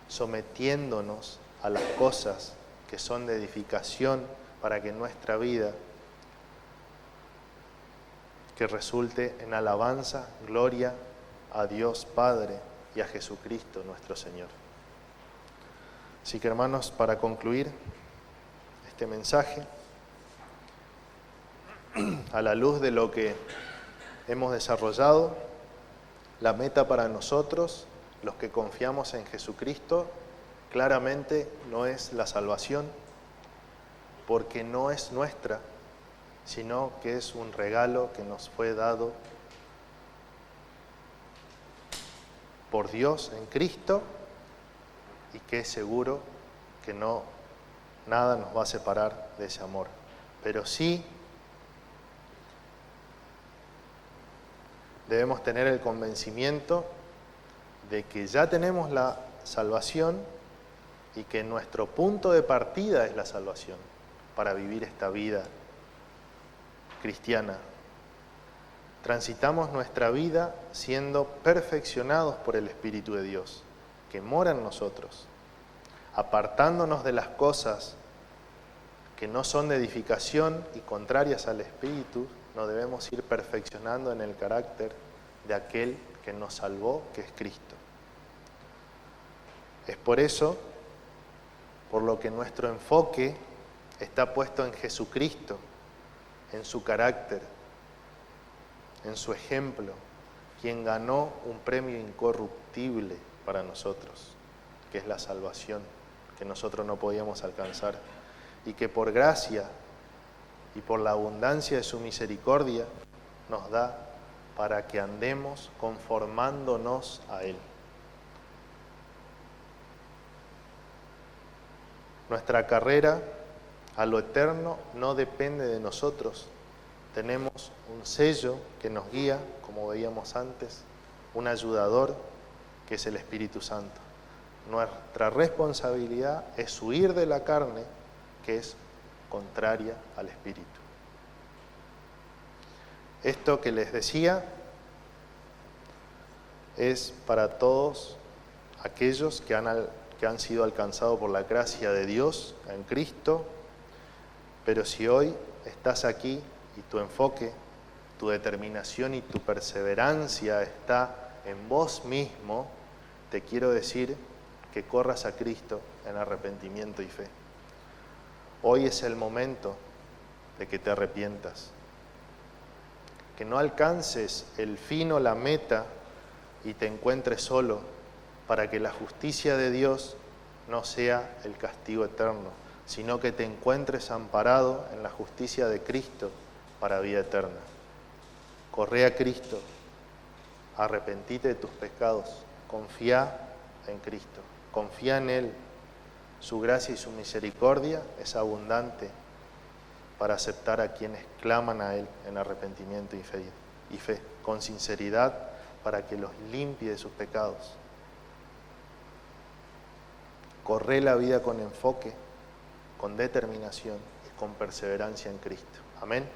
sometiéndonos a las cosas que son de edificación para que nuestra vida que resulte en alabanza, gloria a Dios Padre y a Jesucristo nuestro Señor. Así que, hermanos, para concluir este mensaje, a la luz de lo que hemos desarrollado, la meta para nosotros, los que confiamos en Jesucristo, claramente no es la salvación, porque no es nuestra, sino que es un regalo que nos fue dado por Dios en Cristo y que es seguro que nada nos va a separar de ese amor. Pero sí debemos tener el convencimiento de que ya tenemos la salvación y que nuestro punto de partida es la salvación para vivir esta vida cristiana. Transitamos nuestra vida siendo perfeccionados por el Espíritu de Dios, que mora en nosotros, apartándonos de las cosas que no son de edificación y contrarias al Espíritu. Nos debemos ir perfeccionando en el carácter de aquel que nos salvó, que es Cristo. Es por eso, por lo que nuestro enfoque está puesto en Jesucristo, en su carácter, en su ejemplo, quien ganó un premio incorruptible para nosotros, que es la salvación, que nosotros no podíamos alcanzar, y que por gracia y por la abundancia de su misericordia nos da para que andemos conformándonos a Él. Nuestra carrera a lo eterno no depende de nosotros. Tenemos un sello que nos guía, como veíamos antes, un ayudador que es el Espíritu Santo. Nuestra responsabilidad es huir de la carne, que es contraria al Espíritu. Esto que les decía es para todos aquellos que han sido alcanzados por la gracia de Dios en Cristo, pero si hoy estás aquí y tu enfoque, tu determinación y tu perseverancia está en vos mismo, te quiero decir que corras a Cristo en arrepentimiento y fe. Hoy es el momento de que te arrepientas, que no alcances el fin o la meta y te encuentres solo, para que la justicia de Dios no sea el castigo eterno, sino que te encuentres amparado en la justicia de Cristo para vida eterna. Corre a Cristo, arrepentite de tus pecados, confía en Cristo, confía en Él. Su gracia y su misericordia es abundante para aceptar a quienes claman a Él en arrepentimiento y fe, con sinceridad, para que los limpie de sus pecados. Corre la vida con enfoque, con determinación y con perseverancia en Cristo. Amén.